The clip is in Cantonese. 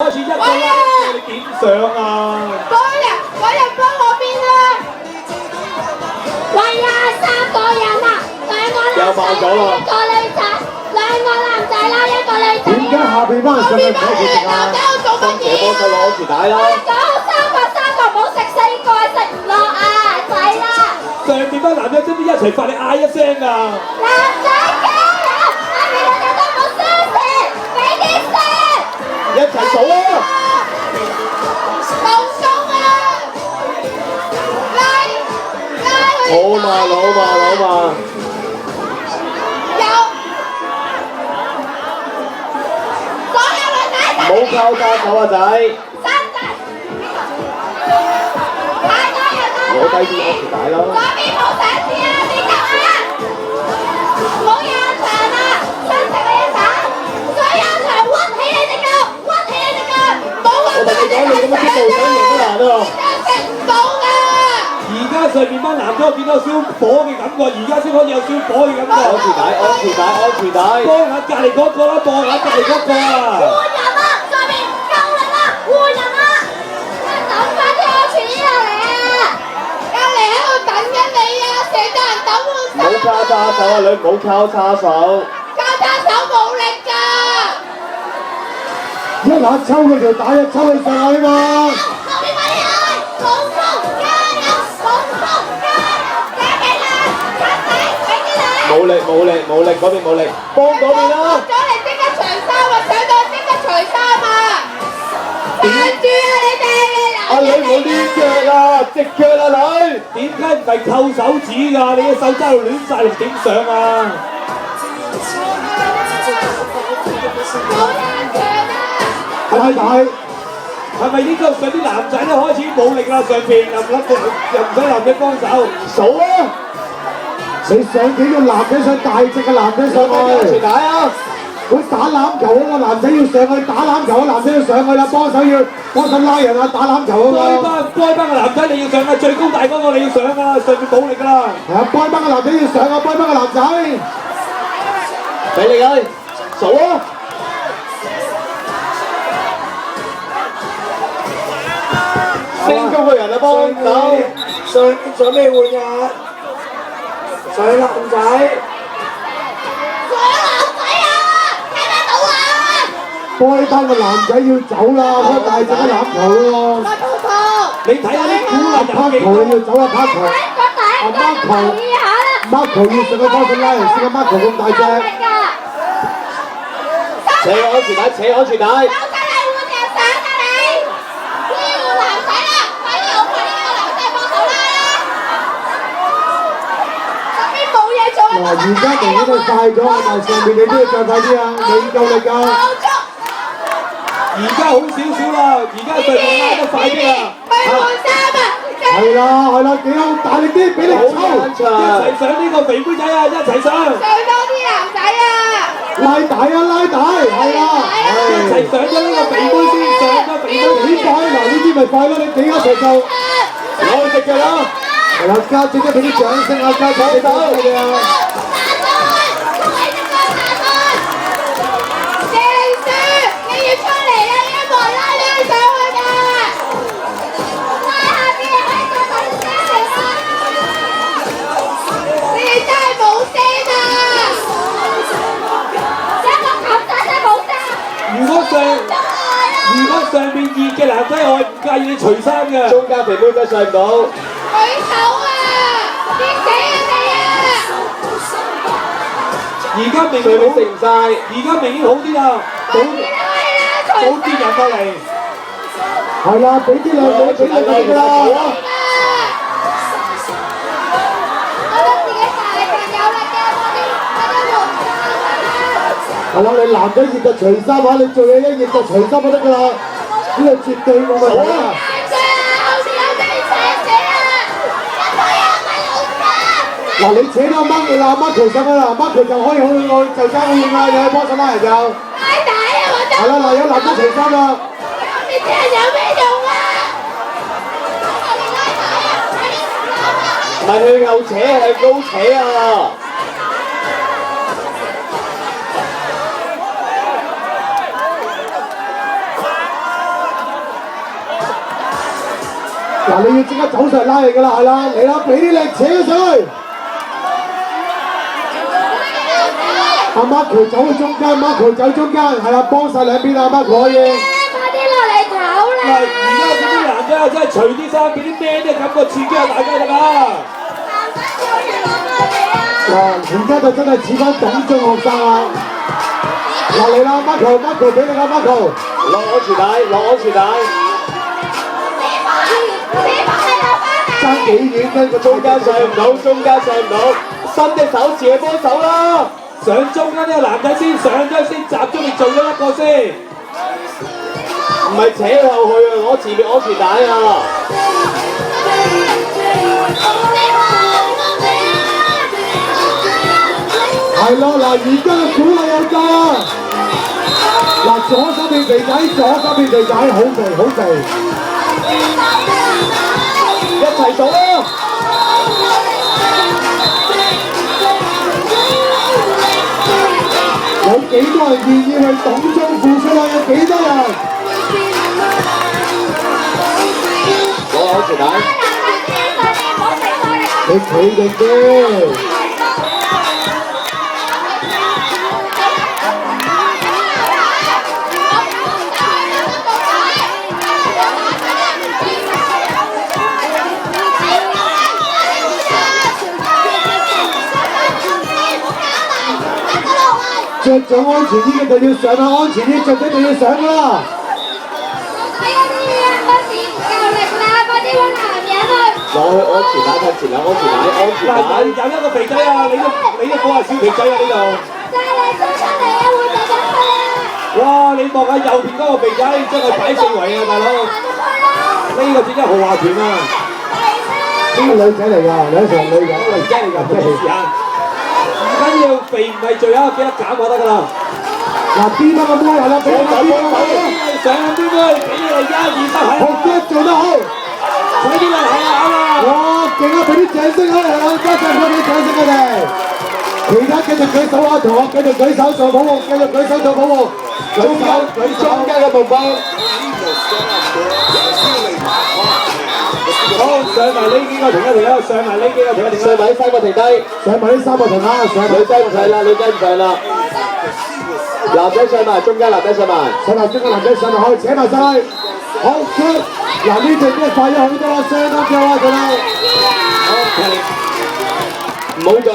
開始一個拉，你點上啊？嗰人幫我邊啦！喂啊，3個人啊，2個男仔，1個女仔，2個男仔啦，1個女仔。點解下邊班人上嚟唔開始啊？新姐幫手攞安全帶啦！三個唔好食4個，食唔落啊，仔啦！上邊班男仔真係一齊發你嗌一聲啊！男仔加油！下邊你哋都冇相識，俾啲聲！一齊數啊！好嘛，攞嘛！唔好靠架手啊仔！攞低啲安全帶啦！左邊冇上次啊，邊個啊？唔好有場啊！相識你一打，所有場屈起你隻腳，屈起你隻腳，唔好話我同你講，你咁樣速度想贏都難啊！食唔到㗎！而家上面班男仔我見到有燒火嘅感覺，而家先開始有燒火嘅感覺。安全帶！幫下隔離嗰個啦，幫下隔離嗰個啊！換人啦，上面夠力啦，換人啦！等翻啲安全衣落嚟啊！隔離喺度等緊你啊，成家人等換衫。唔好交叉手啊，你唔好交叉手。交叉手冇力㗎。一下抽佢條帶，一抽佢上去嘛。後面快啲嗌，老公加油，老公加油，加幾啦？加底，俾啲你。冇力，嗰邊冇力，幫嗰邊啦！上咗嚟即刻除衫啊！上到即刻除衫啊！撐住啊你哋！阿女唔好攣腳啊，直腳啊女！點解唔係扣手指㗎？你嘅手踭度亂晒，點上啊？好硬強啊！太大，係咪應該上啲男仔都開始冇力啦？上邊又唔使男仔幫手，數啊！你上幾個男仔上大隻嘅男仔上安全去，帶啊！佢打籃球嗰個男仔要上去，打籃球嘅男仔要上去啦，幫手拉人啊，打籃球嗰個。該班嘅男仔你要上啊，最高大嗰個你要上啊，上邊冇力㗎啦！係啊，該班嘅男仔要上啊，該班嘅男仔。俾你佢數啊！升高嘅人啊，幫手上咩換呀？上男仔。該班嘅男仔要走啦，開大隻嘅籃球咯。你睇下啲鼓勵Marco你要走啊Marco 要上去幫手拉人先啊 Marco 咁大隻。扯安全帶。嗱，而家明顯都快咗，但上面你都要再快啲啊！你夠力㗎。而家好少少啦，而家上面拉得快啲啦。係啦，幾好，大力啲，俾你抽。一齊上呢個肥妹仔啊！一齊上。拉帶，係啦。一齊上咗呢個肥妹先，上咗肥妹幾快？嗱，呢啲咪快咯，你幾一齊就攞隻腳啦。係啦，家姐都俾啲掌聲啊，家姐你哋啊！如果上面熱嘅男仔，我唔介意你除衫嘅。中間肥妹仔上唔到。而家明明好食唔晒，而家明顯好啲啦，早啲人過嚟。係啦，俾啲靚女俾佢哋㗎啦。係啦，你男仔熱就除衫嚇，你做嘢一熱就除衫就得㗎啦，呢個絕對冇問題啊！嗱，你扯到Marco上去啦，Marco就可以就爭好遠啦，你可以幫手拉人就。係啦，嗱，有男仔除衫啦。唔係佢後扯，係高扯啊！嗱，你要即刻走上嚟拉人㗎啦，係啦，嚟啦，俾啲力扯佢上去。阿 Marco 走去中間 ，Marco 走中間，係啦，幫晒兩邊啊 ，Marco 可以。快啲落嚟唞啦！而家嗰啲男仔真係除啲衫，俾啲 man 嘅感覺刺激下大家㗎啦。嗱，而家就真係似翻黨中學生啊！嗱嚟啦 ，Marco 俾你啦 ，Marco 落安全帶，落安全帶。爭幾遠呢個中間上唔到，中間上唔到，伸隻手自己幫手啦。上中間呢個男仔先上咗先，集中力做咗一個先，唔係扯後去啊！攞前面安全帶啊！係咯，嗱，而家嘅鼓勵有夠啊！嗱，左手邊肥仔，左手邊肥仔，好肥好肥，一齊做啦！有幾多人願意為黨中付出啊？有幾多人？攞安全帶。你企定啲。着咗安全衣嘅就要上啦，安全衣着咗就要上啦。攞去安全帶向前啦，安全帶，安全帶。有一個肥仔啊！你都講係小肥仔啊呢度。哇！你望下右邊嗰個肥仔，真係擺四圍啊，大佬！呢個只係豪華團啊！呢個女仔嚟㗎，兩場女仔嚟真係㗎，真係時間。唔緊要，肥唔係罪啊，記得減就得㗎啦。嗱，B班嘅妹係啦，俾我 B 班嘅妹，上邊妹，俾你哋1、2、3係。好嘅，做得好。快啲嚟係啊！哇，勁啊！俾啲掌聲佢哋，多謝佢哋掌聲佢哋。其他繼續舉手啊，同學繼續舉手做保護，繼續舉手做保護。中間嘅步步。好，上埋呢幾個停一停啦，上埋呢幾個停一停啦，上埋呢3個停低，上埋呢3個停啊，上埋女仔唔使啦，女仔唔使啦。男仔上埋，中間男仔上埋，上埋中間男仔上埋，可以扯埋上去。好 good， 嗱呢隊真係快咗好多啦，相當快啊佢哋。OK，唔好再。